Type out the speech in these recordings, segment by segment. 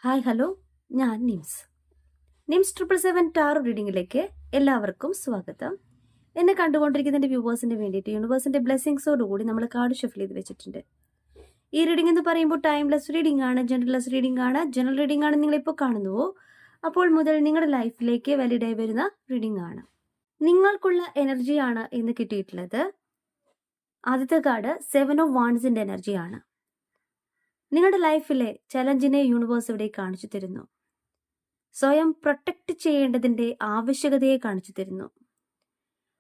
Hi hello, ഞാൻ nymphs 777 taro റീഡിങ്ങിലേക്ക് എല്ലാവർക്കും സ്വാഗതം. എന്നെ കണ്ടുകൊണ്ടിരിക്കുന്ന എൻ്റെ വ്യൂവേഴ്സിന് വേണ്ടിയിട്ട് യൂണിവേഴ്സിൻ്റെ ബ്ലെസ്സിങ്സോടുകൂടി നമ്മൾ കാർഡ് ഷഫിൾ ചെയ്ത് വെച്ചിട്ടുണ്ട്. ഈ റീഡിംഗ് എന്ന് പറയുമ്പോൾ ടൈംലെസ് റീഡിംഗ് ആണ്, ജനറൽലെസ് റീഡിംഗ് ആണ്. ജനറൽ റീഡിംഗ് ആണ് നിങ്ങളിപ്പോൾ കാണുന്നുവോ അപ്പോൾ മുതൽ നിങ്ങളുടെ ലൈഫിലേക്ക് വാലിഡായി വരുന്ന റീഡിംഗ് ആണ്. നിങ്ങൾക്കുള്ള എനർജിയാണ് ഇന്ന് കിട്ടിയിട്ടുള്ളത്. ആദ്യത്തെ കാർഡ് 7 ഓഫ് വാൻഡ്സിൻ്റെ എനർജിയാണ്. നിങ്ങളുടെ ലൈഫിലെ ചലഞ്ചിനെ യൂണിവേഴ്സ് ഇവിടെ കാണിച്ചു തരുന്നു. സ്വയം പ്രൊട്ടക്റ്റ് ചെയ്യേണ്ടതിൻ്റെ ആവശ്യകതയെ കാണിച്ചു തരുന്നു.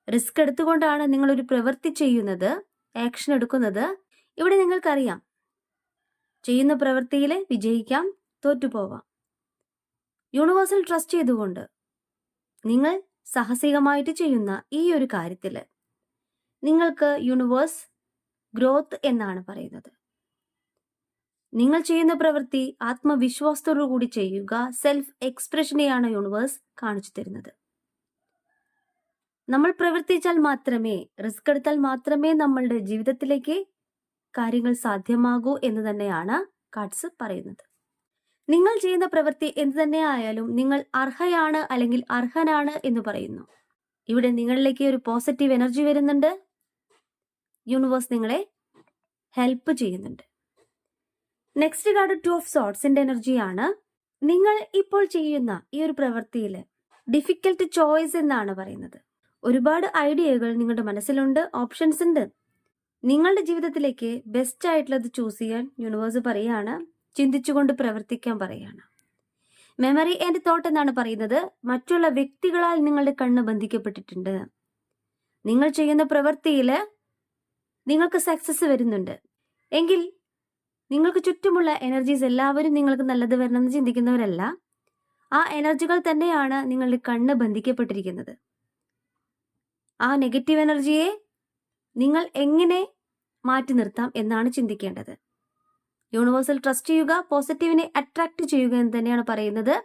റിസ്ക് എടുത്തുകൊണ്ടാണ് നിങ്ങളൊരു പ്രവൃത്തി ചെയ്യുന്നത്, ആക്ഷൻ എടുക്കുന്നത്. ഇവിടെ നിങ്ങൾക്കറിയാം, ചെയ്യുന്ന പ്രവൃത്തിയിൽ വിജയിക്കാം, തോറ്റുപോവാം. യൂണിവേഴ്സിൽ ട്രസ്റ്റ് ചെയ്തുകൊണ്ട് നിങ്ങൾ സാഹസികമായിട്ട് ചെയ്യുന്ന ഈ ഒരു കാര്യത്തിൽ നിങ്ങൾക്ക് യൂണിവേഴ്സ് ഗ്രോത്ത് എന്നാണ് പറയുന്നത്. നിങ്ങൾ ചെയ്യുന്ന പ്രവൃത്തി ആത്മവിശ്വാസത്തോടു കൂടി ചെയ്യുക. സെൽഫ് എക്സ്പ്രഷനെയാണ് യൂണിവേഴ്സ് കാണിച്ചു തരുന്നത്. നമ്മൾ പ്രവർത്തിച്ചാൽ മാത്രമേ, റിസ്ക് എടുത്താൽ മാത്രമേ നമ്മളുടെ ജീവിതത്തിലേക്ക് കാര്യങ്ങൾ സാധ്യമാകൂ എന്ന് തന്നെയാണ് കാർഡ്സ് പറയുന്നത്. നിങ്ങൾ ചെയ്യുന്ന പ്രവൃത്തി എന്ത് തന്നെ ആയാലും നിങ്ങൾ അർഹയാണ് അല്ലെങ്കിൽ അർഹനാണ് എന്ന് പറയുന്നു. ഇവിടെ നിങ്ങളിലേക്ക് ഒരു പോസിറ്റീവ് എനർജി വരുന്നുണ്ട്. യൂണിവേഴ്സ് നിങ്ങളെ ഹെൽപ്പ് ചെയ്യുന്നുണ്ട്. നെക്സ്റ്റ് കാർഡ് 2 ഓഫ് സോർട്സിന്റെ എനർജിയാണ്. നിങ്ങൾ ഇപ്പോൾ ചെയ്യുന്ന ഈ ഒരു പ്രവൃത്തിയിൽ ഡിഫിക്കൽട്ട് ചോയ്സ് എന്നാണ് പറയുന്നത്. ഒരുപാട് ഐഡിയകൾ നിങ്ങളുടെ മനസ്സിലുണ്ട്, ഓപ്ഷൻസ് ഉണ്ട്. നിങ്ങളുടെ ജീവിതത്തിലേക്ക് ബെസ്റ്റ് ആയിട്ടുള്ളത് ചൂസ് ചെയ്യാൻ യൂണിവേഴ്സ് പറയാണ്, ചിന്തിച്ചുകൊണ്ട് പ്രവർത്തിക്കാൻ പറയാണ്. മെമ്മറി ആൻഡ് തോട്ട് എന്നാണ് പറയുന്നത്. മറ്റുള്ള വ്യക്തികളാൽ നിങ്ങളുടെ കണ്ണ് ബന്ധിക്കപ്പെട്ടിട്ടുണ്ട്. നിങ്ങൾ ചെയ്യുന്ന പ്രവൃത്തിയിൽ നിങ്ങൾക്ക് സക്സസ് വരുന്നുണ്ട് എങ്കിൽ നിങ്ങൾക്ക് ചുറ്റുമുള്ള എനർജീസ് എല്ലാവരും നിങ്ങൾക്ക് നല്ലത് വരണമെന്ന് ചിന്തിക്കുന്നവരല്ല. ആ എനർജികൾ തന്നെയാണ് നിങ്ങളുടെ കണ്ണ് ബന്ധിക്കപ്പെട്ടിരിക്കുന്നത്. ആ നെഗറ്റീവ് എനർജിയെ നിങ്ങൾ എങ്ങനെ മാറ്റി നിർത്താം എന്നാണ് ചിന്തിക്കേണ്ടത്. യൂണിവേഴ്സൽ ട്രസ്റ്റ് ചെയ്യുക, പോസിറ്റീവിനെ അട്രാക്ട് ചെയ്യുക എന്ന് തന്നെയാണ് പറയുന്നത്.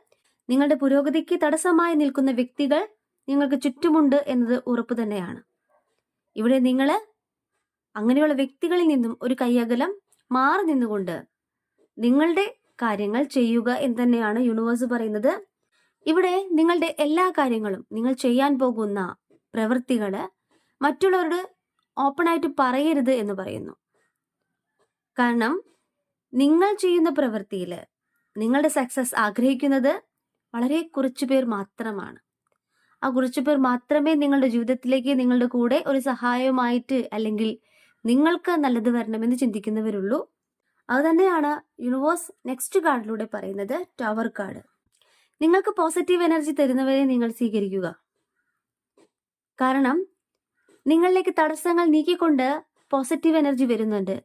നിങ്ങളുടെ പുരോഗതിക്ക് തടസ്സമായി നിൽക്കുന്ന വ്യക്തികൾ നിങ്ങൾക്ക് ചുറ്റുമുണ്ട് എന്നത് ഉറപ്പ് തന്നെയാണ്. ഇവിടെ നിങ്ങൾ അങ്ങനെയുള്ള വ്യക്തികളിൽ നിന്നും ഒരു കൈയകലം മാറി നിന്നുകൊണ്ട് നിങ്ങളുടെ കാര്യങ്ങൾ ചെയ്യുക എന്ന് തന്നെയാണ് യൂണിവേഴ്സ് പറയുന്നത്. ഇവിടെ നിങ്ങളുടെ എല്ലാ കാര്യങ്ങളും, നിങ്ങൾ ചെയ്യാൻ പോകുന്ന പ്രവൃത്തികള് മറ്റുള്ളവരോട് ഓപ്പണായിട്ട് പറയരുത് എന്ന് പറയുന്നു. കാരണം നിങ്ങൾ ചെയ്യുന്ന പ്രവൃത്തിയിൽ നിങ്ങളുടെ സക്സസ് ആഗ്രഹിക്കുന്നത് വളരെ കുറച്ചു പേർ മാത്രമാണ്. ആ കുറച്ചു പേർ മാത്രമേ നിങ്ങളുടെ ജീവിതത്തിലേക്ക് നിങ്ങളുടെ കൂടെ ഒരു സഹായമായിട്ട് അല്ലെങ്കിൽ നിങ്ങൾക്ക് നല്ലത് വരണമെന്ന് ചിന്തിക്കുന്നവരുള്ളൂ. അത് തന്നെയാണ് യൂണിവേഴ്സ് നെക്സ്റ്റ് കാർഡിലൂടെ പറയുന്നത്, ടവർ കാർഡ്. നിങ്ങൾക്ക് പോസിറ്റീവ് എനർജി തരുന്നവരെ നിങ്ങൾ സ്വീകരിക്കുക. കാരണം നിങ്ങളിലേക്ക് തടസ്സങ്ങൾ നീക്കിക്കൊണ്ട് പോസിറ്റീവ് എനർജി വരുന്നുണ്ട്.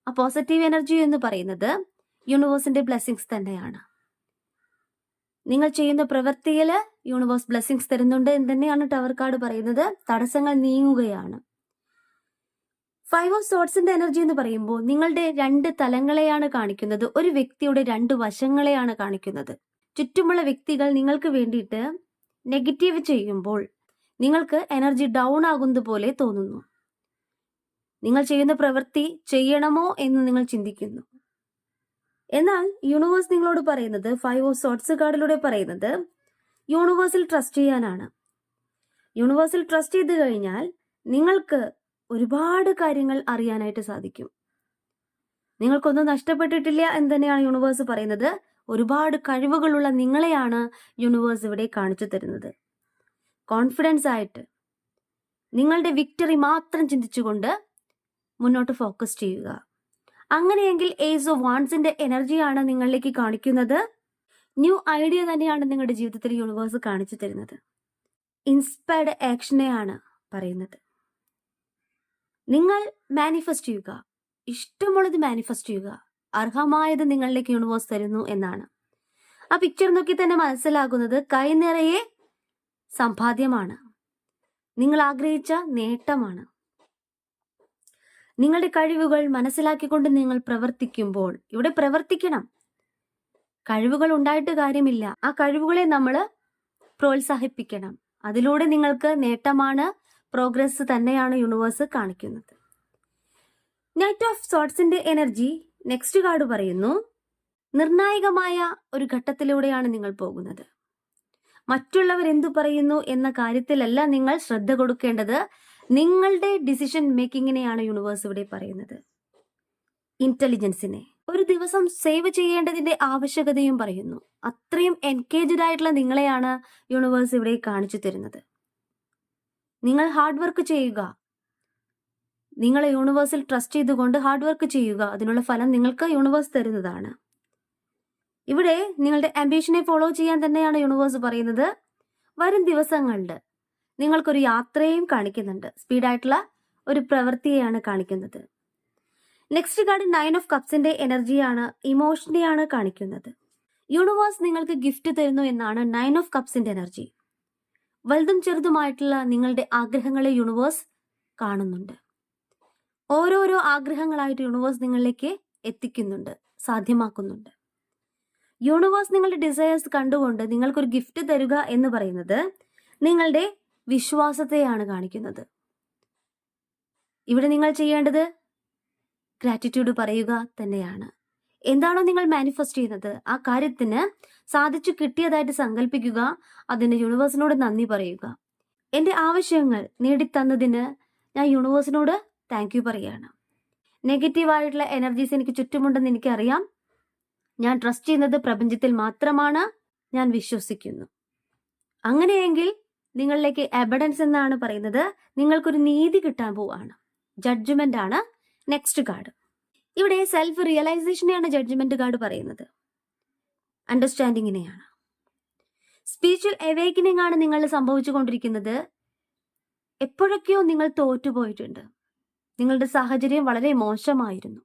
ആ പോസിറ്റീവ് എനർജി എന്ന് പറയുന്നത് യൂണിവേഴ്സിന്റെ ബ്ലെസ്സിങ്സ് തന്നെയാണ്. നിങ്ങൾ ചെയ്യുന്ന പ്രവൃത്തിയിൽ യൂണിവേഴ്സ് ബ്ലെസ്സിങ്സ് തരുന്നുണ്ട് എന്ന് തന്നെയാണ് ടവർ കാർഡ് പറയുന്നത്. തടസ്സങ്ങൾ നീങ്ങുകയാണ്. 5 ഓഫ് സോർട്സിന്റെ എനർജി എന്ന് പറയുമ്പോൾ നിങ്ങളുടെ 2 തലങ്ങളെയാണ് കാണിക്കുന്നത്. ഒരു വ്യക്തിയുടെ 2 വശങ്ങളെയാണ് കാണിക്കുന്നത്. ചുറ്റുമുള്ള വ്യക്തികൾ നിങ്ങൾക്ക് വേണ്ടിയിട്ട് നെഗറ്റീവ് ചെയ്യുമ്പോൾ നിങ്ങൾക്ക് എനർജി ഡൗൺ ആകുന്നത് പോലെ തോന്നുന്നു. നിങ്ങൾ ചെയ്യുന്ന പ്രവൃത്തി ചെയ്യണമോ എന്ന് നിങ്ങൾ ചിന്തിക്കുന്നു. എന്നാൽ യൂണിവേഴ്സ് നിങ്ങളോട് പറയുന്നത്, 5 ഓഫ് സോർട്സ് കാർഡിലൂടെ പറയുന്നത് യൂണിവേഴ്സിൽ ട്രസ്റ്റ് ചെയ്യാനാണ്. യൂണിവേഴ്സിൽ ട്രസ്റ്റ് ചെയ്ത് കഴിഞ്ഞാൽ നിങ്ങൾക്ക് ഒരുപാട് കാര്യങ്ങൾ അറിയാനായിട്ട് സാധിക്കും. നിങ്ങൾക്കൊന്നും നഷ്ടപ്പെട്ടിട്ടില്ല എന്ന് തന്നെയാണ് യൂണിവേഴ്സ് പറയുന്നത്. ഒരുപാട് കഴിവുകളുള്ള നിങ്ങളെയാണ് യൂണിവേഴ്സ് ഇവിടെ കാണിച്ചു തരുന്നത്. കോൺഫിഡൻസ് ആയിട്ട് നിങ്ങളുടെ വിക്ടറി മാത്രം ചിന്തിച്ചുകൊണ്ട് മുന്നോട്ട് ഫോക്കസ് ചെയ്യുക. അങ്ങനെയെങ്കിൽ ഏസ് ഓഫ് വാൻഡ്സിന്റെ എനർജിയാണ് നിങ്ങളിലേക്ക് കാണിക്കുന്നത്. ന്യൂ ഐഡിയ തന്നെയാണ് നിങ്ങളുടെ ജീവിതത്തിൽ യൂണിവേഴ്സ് കാണിച്ചു തരുന്നത്. ഇൻസ്പയർഡ് ആക്ഷനെയാണ് പറയുന്നത്. നിങ്ങൾ മാനിഫെസ്റ്റ് ചെയ്യുക, ഇഷ്ടമുള്ളത് മാനിഫെസ്റ്റ് ചെയ്യുക. അർഹമായത് നിങ്ങളിലേക്ക് യൂണിവേഴ്സ് തരുന്നു എന്നാണ്. ആ പിക്ചർ നോക്കി തന്നെ മനസ്സിലാകുന്നത് കൈ നിറയെ സമ്പാദ്യമാണ്, നിങ്ങൾ ആഗ്രഹിച്ച നേട്ടമാണ്. നിങ്ങളുടെ കഴിവുകൾ മനസ്സിലാക്കിക്കൊണ്ട് നിങ്ങൾ പ്രവർത്തിക്കുമ്പോൾ, ഇവിടെ പ്രവർത്തിക്കണം. കഴിവുകൾ ഉണ്ടായിട്ട് കാര്യമില്ല. ആ കഴിവുകളെ നമ്മൾ പ്രോത്സാഹിപ്പിക്കണം. അതിലൂടെ നിങ്ങൾക്ക് നേട്ടമാണ്, പ്രോഗ്രസ് തന്നെയാണ് യൂണിവേഴ്സ് കാണിക്കുന്നത്. നൈറ്റ് ഓഫ് സോർട്സിന്റെ എനർജി നെക്സ്റ്റ് കാർഡ് പറയുന്നു, നിർണായകമായ ഒരു ഘട്ടത്തിലൂടെയാണ് നിങ്ങൾ പോകുന്നത്. മറ്റുള്ളവർ എന്തു പറയുന്നു എന്ന കാര്യത്തിലല്ല നിങ്ങൾ ശ്രദ്ധ കൊടുക്കേണ്ടത്. നിങ്ങളുടെ ഡിസിഷൻ മേക്കിങ്ങിനെയാണ് യൂണിവേഴ്സ് ഇവിടെ പറയുന്നത്. ഇന്റലിജൻസിനെ ഒരു ദിവസം സേവ് ചെയ്യേണ്ടതിന്റെ ആവശ്യകതയും പറയുന്നു. അത്രയും എൻഗേജ്ഡ് ആയിട്ടുള്ള നിങ്ങളെയാണ് യൂണിവേഴ്സ് ഇവിടെ കാണിച്ചു തരുന്നത്. നിങ്ങൾ ഹാർഡ് വർക്ക് ചെയ്യുക. നിങ്ങളെ യൂണിവേഴ്സിൽ ട്രസ്റ്റ് ചെയ്തുകൊണ്ട് ഹാർഡ് വർക്ക് ചെയ്യുക. അതിനുള്ള ഫലം നിങ്ങൾക്ക് യൂണിവേഴ്സ് തരുന്നതാണ്. ഇവിടെ നിങ്ങളുടെ ആംബിഷനെ ഫോളോ ചെയ്യാൻ തന്നെയാണ് യൂണിവേഴ്സ് പറയുന്നത്. വരും ദിവസങ്ങളിൽ നിങ്ങൾക്കൊരു യാത്രയും കാണിക്കുന്നുണ്ട്. സ്പീഡായിട്ടുള്ള ഒരു പ്രവൃത്തിയെയാണ് കാണിക്കുന്നത്. നെക്സ്റ്റ് കാർഡ് 9 ഓഫ് കപ്സിന്റെ എനർജിയാണ്, ഇമോഷനെയാണ് കാണിക്കുന്നത്. യൂണിവേഴ്സ് നിങ്ങൾക്ക് ഗിഫ്റ്റ് തരുന്നു എന്നാണ് 9 ഓഫ് കപ്സിന്റെ എനർജി. വലുതും ചെറുതുമായിട്ടുള്ള നിങ്ങളുടെ ആഗ്രഹങ്ങളെ യൂണിവേഴ്സ് കാണുന്നുണ്ട്. ഓരോരോ ആഗ്രഹങ്ങളായിട്ട് യൂണിവേഴ്സ് നിങ്ങളിലേക്ക് എത്തിക്കുന്നുണ്ട്, സാധ്യമാക്കുന്നുണ്ട്. യൂണിവേഴ്സ് നിങ്ങളുടെ ഡിസയേഴ്സ് കണ്ടുകൊണ്ട് നിങ്ങൾക്കൊരു ഗിഫ്റ്റ് തരിക എന്ന് പറയുന്നത് നിങ്ങളുടെ വിശ്വാസത്തെയാണ് കാണിക്കുന്നത്. ഇവിടെ നിങ്ങൾ ചെയ്യേണ്ടത് ഗ്രാറ്റിറ്റ്യൂഡ് പറയുക തന്നെയാണ്. എന്താണോ നിങ്ങൾ മാനിഫെസ്റ്റ് ചെയ്യുന്നത് ആ കാര്യത്തിന് സാധിച്ചു കിട്ടിയതായിട്ട് സങ്കല്പിക്കുക. അതിന് യൂണിവേഴ്സിനോട് നന്ദി പറയുക. എൻ്റെ ആവശ്യങ്ങൾ നേടിത്തന്നതിന് ഞാൻ യൂണിവേഴ്സിനോട് താങ്ക് യു പറയുകയാണ്. നെഗറ്റീവായിട്ടുള്ള എനർജീസ് എനിക്ക് ചുറ്റുമുണ്ടെന്ന് എനിക്കറിയാം. ഞാൻ ട്രസ്റ്റ് ചെയ്യുന്നത് പ്രപഞ്ചത്തിൽ മാത്രമാണ്. ഞാൻ വിശ്വസിക്കുന്നു. അങ്ങനെയെങ്കിൽ നിങ്ങളിലേക്ക് അബഡൻസ് എന്നാണ് പറയുന്നത്. നിങ്ങൾക്കൊരു നീതി കിട്ടാൻ പോവാണ്. ജഡ്ജ്മെന്റ് ആണ് നെക്സ്റ്റ് കാർഡ്. ഇവിടെ സെൽഫ് റിയലൈസേഷനെയാണ് ജഡ്ജ്മെന്റ് കാർഡ് പറയുന്നത്. അണ്ടർസ്റ്റാൻഡിങ്ങിനെയാണ്. സ്പിരിച്വൽ അവേക്കനിങ് ആണ് നിങ്ങൾ സംഭവിച്ചു കൊണ്ടിരിക്കുന്നത്. എപ്പോഴൊക്കെയോ നിങ്ങൾ തോറ്റുപോയിട്ടുണ്ട്. നിങ്ങളുടെ സാഹചര്യം വളരെ മോശമായിരുന്നു.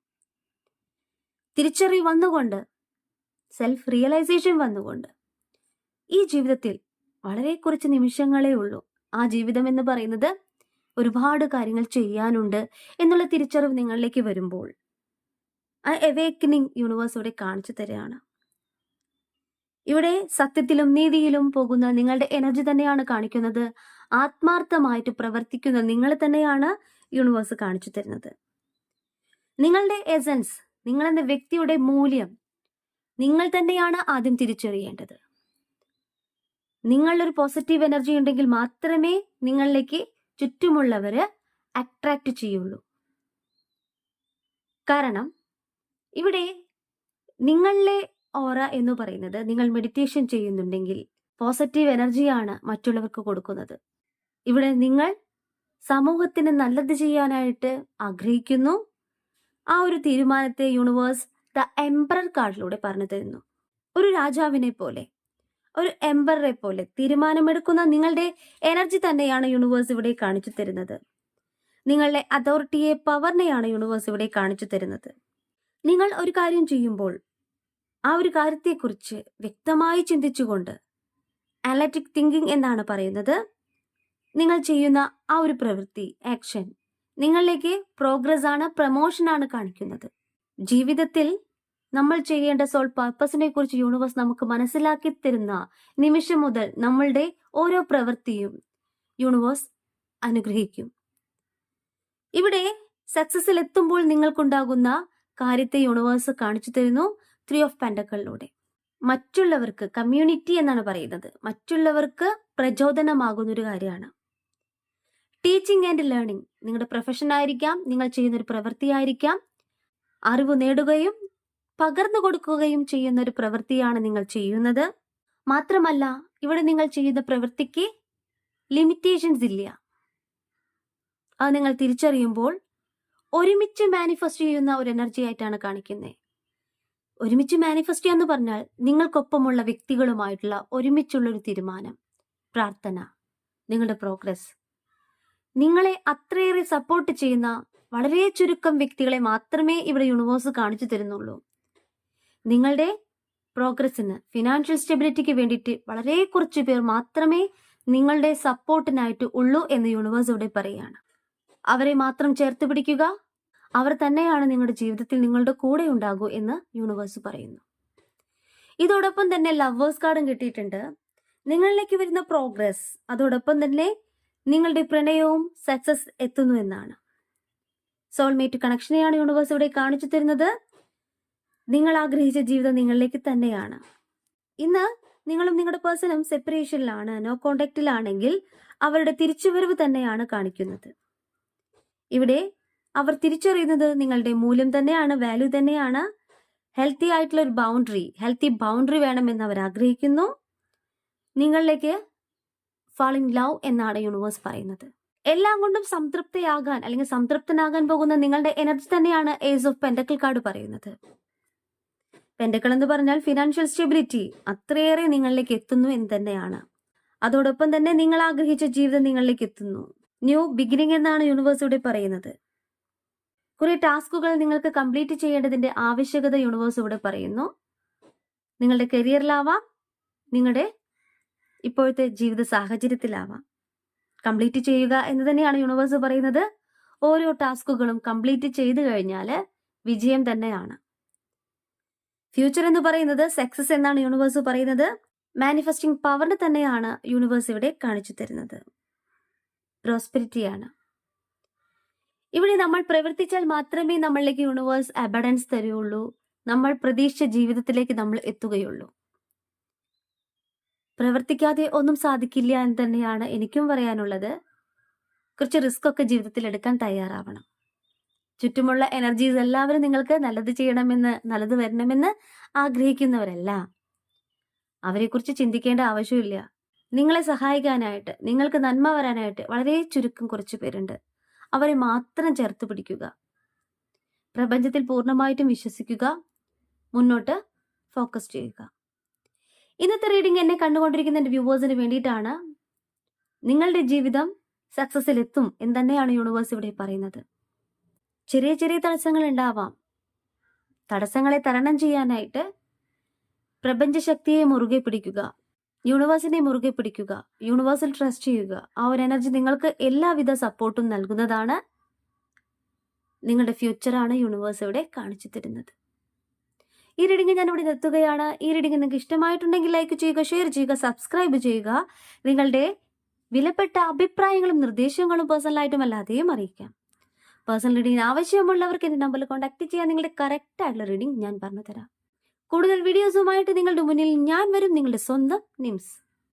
തിരിച്ചറിവ് വന്നുകൊണ്ട്, സെൽഫ് റിയലൈസേഷൻ വന്നുകൊണ്ട് ഈ ജീവിതത്തിൽ വളരെ കുറച്ച് നിമിഷങ്ങളേ ഉള്ളൂ. ആ ജീവിതം എന്ന് പറയുന്നത് ഒരുപാട് കാര്യങ്ങൾ ചെയ്യാനുണ്ട് എന്നുള്ള തിരിച്ചറിവ് നിങ്ങളിലേക്ക് വരുമ്പോൾ ആ അവേക്കനിങ് യൂണിവേഴ്സ് ഇവിടെ കാണിച്ചു തരികയാണ്. ഇവിടെ സത്യത്തിലും നീതിയിലും പോകുന്ന നിങ്ങളുടെ എനർജി തന്നെയാണ് കാണിക്കുന്നത്. ആത്മാർത്ഥമായിട്ട് പ്രവർത്തിക്കുന്ന നിങ്ങളെ തന്നെയാണ് യൂണിവേഴ്സ് കാണിച്ചു തരുന്നത്. നിങ്ങളുടെ എസൻസ്, നിങ്ങളെന്ന വ്യക്തിയുടെ മൂല്യം നിങ്ങൾ തന്നെയാണ് ആദ്യം തിരിച്ചറിയേണ്ടത്. നിങ്ങളൊരു പോസിറ്റീവ് എനർജി ഉണ്ടെങ്കിൽ മാത്രമേ നിങ്ങളിലേക്ക് ചുറ്റുമുള്ളവര് അട്രാക്ട് ചെയ്യുള്ളൂ. കാരണം ഇവിടെ നിങ്ങളിലെ ഓറ എന്ന് പറയുന്നത്, നിങ്ങൾ മെഡിറ്റേഷൻ ചെയ്യുന്നുണ്ടെങ്കിൽ പോസിറ്റീവ് എനർജിയാണ് മറ്റുള്ളവർക്ക് കൊടുക്കുന്നത്. ഇവിടെ നിങ്ങൾ സമൂഹത്തിന് നല്ലത് ചെയ്യാനായിട്ട് ആഗ്രഹിക്കുന്നു. ആ ഒരു തീരുമാനത്തെ യൂണിവേഴ്സ് ദ എംപറർ കാർഡിലൂടെ പറഞ്ഞു തരുന്നു. ഒരു രാജാവിനെ പോലെ, ഒരു എംപററെ പോലെ തീരുമാനമെടുക്കുന്ന നിങ്ങളുടെ എനർജി തന്നെയാണ് യൂണിവേഴ്സ് ഇവിടെ കാണിച്ചു തരുന്നത്. നിങ്ങളുടെ അതോറിറ്റിയെ, പവറിനെയാണ് യൂണിവേഴ്സ് ഇവിടെ കാണിച്ചു തരുന്നത്. നിങ്ങൾ ഒരു കാര്യം ചെയ്യുമ്പോൾ ആ ഒരു കാര്യത്തെക്കുറിച്ച് വ്യക്തമായി ചിന്തിച്ചുകൊണ്ട്, അനലറ്റിക് തിങ്കിങ് എന്നാണ് പറയുന്നത്, നിങ്ങൾ ചെയ്യുന്ന ആ ഒരു പ്രവൃത്തി, ആക്ഷൻ നിങ്ങളിലേക്ക് പ്രോഗ്രസ് ആണ്, പ്രമോഷൻ ആണ് കാണിക്കുന്നത്. ജീവിതത്തിൽ നമ്മൾ ചെയ്യേണ്ട സോൾ പർപ്പസിനെ കുറിച്ച് യൂണിവേഴ്സ് നമുക്ക് മനസ്സിലാക്കി തരുന്ന നിമിഷം മുതൽ നമ്മളുടെ ഓരോ പ്രവൃത്തിയും യൂണിവേഴ്സ് അനുഗ്രഹിക്കും. ഇവിടെ സക്സസിൽ എത്തുമ്പോൾ നിങ്ങൾക്കുണ്ടാകുന്ന കാര്യത്തെ യൂണിവേഴ്സ് കാണിച്ചു തരുന്നു 3 ഓഫ് പെന്റക്കിളിലൂടെ. മറ്റുള്ളവർക്ക്, കമ്മ്യൂണിറ്റി എന്നാണ് പറയുന്നത്, മറ്റുള്ളവർക്ക് പ്രചോദനമാകുന്ന ഒരു കാര്യമാണ്. ടീച്ചിങ് ആൻഡ് ലേണിംഗ് നിങ്ങളുടെ പ്രൊഫഷൻ ആയിരിക്കാം, നിങ്ങൾ ചെയ്യുന്ന ഒരു പ്രവൃത്തിയായിരിക്കാം. അറിവ് നേടുകയും പകർന്നു കൊടുക്കുകയും ചെയ്യുന്ന ഒരു പ്രവൃത്തിയാണ് നിങ്ങൾ ചെയ്യുന്നത്. മാത്രമല്ല ഇവിടെ നിങ്ങൾ ചെയ്യുന്ന പ്രവൃത്തിക്ക് ലിമിറ്റേഷൻസ് ഇല്ല. അത് നിങ്ങൾ തിരിച്ചറിയുമ്പോൾ ഒരുമിച്ച് മാനിഫെസ്റ്റ് ചെയ്യുന്ന ഒരു എനർജി ആയിട്ടാണ് കാണിക്കുന്നത്. ഒരുമിച്ച് മാനിഫെസ്റ്റ് എന്ന് പറഞ്ഞാൽ നിങ്ങൾക്കൊപ്പമുള്ള വ്യക്തികളുമായിട്ടുള്ള ഒരുമിച്ചുള്ളൊരു തീരുമാനം, പ്രാർത്ഥന, നിങ്ങളുടെ പ്രോഗ്രസ്. നിങ്ങളെ അത്രയേറെ സപ്പോർട്ട് ചെയ്യുന്ന വളരെ ചുരുക്കം വ്യക്തികളെ മാത്രമേ ഇവിടെ യൂണിവേഴ്സ് കാണിച്ചു തരുന്നുള്ളൂ. നിങ്ങളുടെ പ്രോഗ്രസ്സിന്, ഫിനാൻഷ്യൽ സ്റ്റെബിലിറ്റിക്ക് വേണ്ടിയിട്ട് വളരെ കുറച്ച് പേർ മാത്രമേ നിങ്ങളുടെ സപ്പോർട്ടിനായിട്ട് ഉള്ളൂ എന്ന് യൂണിവേഴ്സ് ഇവിടെ പറയുകയാണ്. അവരെ മാത്രം ചേർത്ത് പിടിക്കുക. അവർ തന്നെയാണ് നിങ്ങളുടെ ജീവിതത്തിൽ നിങ്ങളുടെ കൂടെ ഉണ്ടാകൂ എന്ന് യൂണിവേഴ്സ് പറയുന്നു. ഇതോടൊപ്പം തന്നെ ലവേഴ്സ് കാർഡും കിട്ടിയിട്ടുണ്ട്. നിങ്ങളിലേക്ക് വരുന്ന പ്രോഗ്രസ്, അതോടൊപ്പം തന്നെ നിങ്ങളുടെ പ്രണയവും സക്സസ് എത്തുന്നു എന്നാണ്. സോൾമേറ്റ് കണക്ഷനെയാണ് യൂണിവേഴ്സ് ഇവിടെ കാണിച്ചു തരുന്നത്. നിങ്ങൾ ആഗ്രഹിച്ച ജീവിതം നിങ്ങളിലേക്ക് തന്നെയാണ്. ഇന്ന് നിങ്ങളും നിങ്ങളുടെ പേഴ്സണും സെപ്പറേഷനിലാണ്, നോ കോണ്ടാക്റ്റിലാണെങ്കിൽ അവരുടെ തിരിച്ചുവരവ് തന്നെയാണ് കാണിക്കുന്നത്. ഇവിടെ അവർ തിരിച്ചറിയുന്നത് നിങ്ങളുടെ മൂല്യം തന്നെയാണ്, വാല്യൂ തന്നെയാണ്. ഹെൽത്തി ആയിട്ടുള്ള ഒരു ഹെൽത്തി ബൗണ്ടറി വേണമെന്ന് അവർ ആഗ്രഹിക്കുന്നു. നിങ്ങളിലേക്ക് ഫാൾ ഇൻ ലവ് എന്നാണ് യൂണിവേഴ്സ് പറയുന്നത്. എല്ലാം കൊണ്ടും സംതൃപ്തയാകാൻ അല്ലെങ്കിൽ സംതൃപ്തനാകാൻ പോകുന്ന നിങ്ങളുടെ എനർജി തന്നെയാണ് ഏസ് ഓഫ് പെന്റക്കിൾ കാർഡ് പറയുന്നത്. പെന്റക്കിൾ എന്ന് പറഞ്ഞാൽ ഫിനാൻഷ്യൽ സ്റ്റെബിലിറ്റി അത്രയേറെ നിങ്ങളിലേക്ക് എത്തുന്നു എന്ന് തന്നെയാണ്. അതോടൊപ്പം തന്നെ നിങ്ങൾ ആഗ്രഹിച്ച ജീവിതം നിങ്ങളിലേക്ക് എത്തുന്നു. ന്യൂ ബിഗിനിങ് എന്നാണ് യൂണിവേഴ്സ് ഇവിടെ പറയുന്നത്. കുറെ ടാസ്കുകൾ നിങ്ങൾക്ക് കംപ്ലീറ്റ് ചെയ്യേണ്ടതിന്റെ ആവശ്യകത യൂണിവേഴ്സ് ഇവിടെ പറയുന്നു. നിങ്ങളുടെ കരിയറിലാവാം, നിങ്ങളുടെ ഇപ്പോഴത്തെ ജീവിത സാഹചര്യത്തിലാവാം. കംപ്ലീറ്റ് ചെയ്യുക എന്ന് തന്നെയാണ് യൂണിവേഴ്സ് പറയുന്നത്. ഓരോ ടാസ്കുകളും കംപ്ലീറ്റ് ചെയ്തു കഴിഞ്ഞാൽ വിജയം തന്നെയാണ്. ഫ്യൂച്ചർ എന്ന് പറയുന്നത് സക്സസ് എന്നാണ് യൂണിവേഴ്സ് പറയുന്നത്. മാനിഫെസ്റ്റിംഗ് പവറിന് തന്നെയാണ് യൂണിവേഴ്സ് ഇവിടെ കാണിച്ചു തരുന്നത്. പ്രോസ്പെരിറ്റിയാണ്. ഇവിടെ നമ്മൾ പ്രവർത്തിച്ചാൽ മാത്രമേ നമ്മളിലേക്ക് യൂണിവേഴ്സ് അബഡൻസ് തരുള്ളൂ. നമ്മൾ പ്രതീക്ഷിച്ച ജീവിതത്തിലേക്ക് നമ്മൾ എത്തുകയുള്ളൂ. പ്രവർത്തിക്കാതെ ഒന്നും സാധിക്കില്ല എന്ന് തന്നെയാണ് എനിക്കും പറയാനുള്ളത്. കുറച്ച് റിസ്ക് ഒക്കെ ജീവിതത്തിൽ എടുക്കാൻ തയ്യാറാവണം. ചുറ്റുമുള്ള എനർജീസ് എല്ലാവരും നിങ്ങൾക്ക് നല്ലത് ചെയ്യണമെന്ന്, നല്ലത് വരണമെന്ന് ആഗ്രഹിക്കുന്നവരല്ല. അവരെക്കുറിച്ച് ചിന്തിക്കേണ്ട ആവശ്യമില്ല. നിങ്ങളെ സഹായിക്കാനായിട്ട്, നിങ്ങൾക്ക് നന്മ വരാനായിട്ട് വളരെ ചുരുക്കം കുറച്ച് പേരുണ്ട്. അവരെ മാത്രം ചേർത്ത് പിടിക്കുക. പ്രപഞ്ചത്തിൽ പൂർണ്ണമായിട്ടും വിശ്വസിക്കുക. മുന്നോട്ട് ഫോക്കസ് ചെയ്യുക. ഇന്നത്തെ റീഡിംഗ് എന്നെ കണ്ടുകൊണ്ടിരിക്കുന്ന എൻ്റെ വ്യൂവേഴ്സിന് വേണ്ടിയിട്ടാണ്. നിങ്ങളുടെ ജീവിതം സക്സസിൽ എത്തും എന്ന് തന്നെയാണ് യൂണിവേഴ്സ് ഇവിടെ പറയുന്നത്. ചെറിയ ചെറിയ തടസ്സങ്ങൾ ഉണ്ടാവാം. തടസ്സങ്ങളെ തരണം ചെയ്യാനായിട്ട് പ്രപഞ്ചശക്തിയെ മുറുകെ പിടിക്കുക, യൂണിവേഴ്സിനെ മുറുകെ പിടിക്കുക, യൂണിവേഴ്സിൽ ട്രസ്റ്റ് ചെയ്യുക. ആ ഒരു എനർജി നിങ്ങൾക്ക് എല്ലാവിധ സപ്പോർട്ടും നൽകുന്നതാണ്. നിങ്ങളുടെ ഫ്യൂച്ചറാണ് യൂണിവേഴ്സ് ഇവിടെ കാണിച്ചു തരുന്നത്. ഈ റീഡിംഗ് ഞാൻ ഇവിടെ നിർത്തുകയാണ്. ഈ റീഡിംഗ് നിങ്ങൾക്ക് ഇഷ്ടമായിട്ടുണ്ടെങ്കിൽ ലൈക്ക് ചെയ്യുക, ഷെയർ ചെയ്യുക, സബ്സ്ക്രൈബ് ചെയ്യുക. നിങ്ങളുടെ വിലപ്പെട്ട അഭിപ്രായങ്ങളും നിർദ്ദേശങ്ങളും പേഴ്സണലായിട്ടും അല്ലാതെയും അറിയിക്കാം. പേഴ്സണൽ റീഡിംഗ് ആവശ്യമുള്ളവർക്ക് എൻ്റെ നമ്പറിൽ കോൺടാക്ട് ചെയ്യാൻ. നിങ്ങളുടെ കറക്റ്റ് ആയിട്ടുള്ള റീഡിംഗ് ഞാൻ പറഞ്ഞു തരാം. കൂടുതൽ വീഡിയോസുമായിട്ട് നിങ്ങളുടെ മുന്നിൽ ഞാൻ വരും. നിങ്ങളുടെ സ്വന്തം നിംസ്.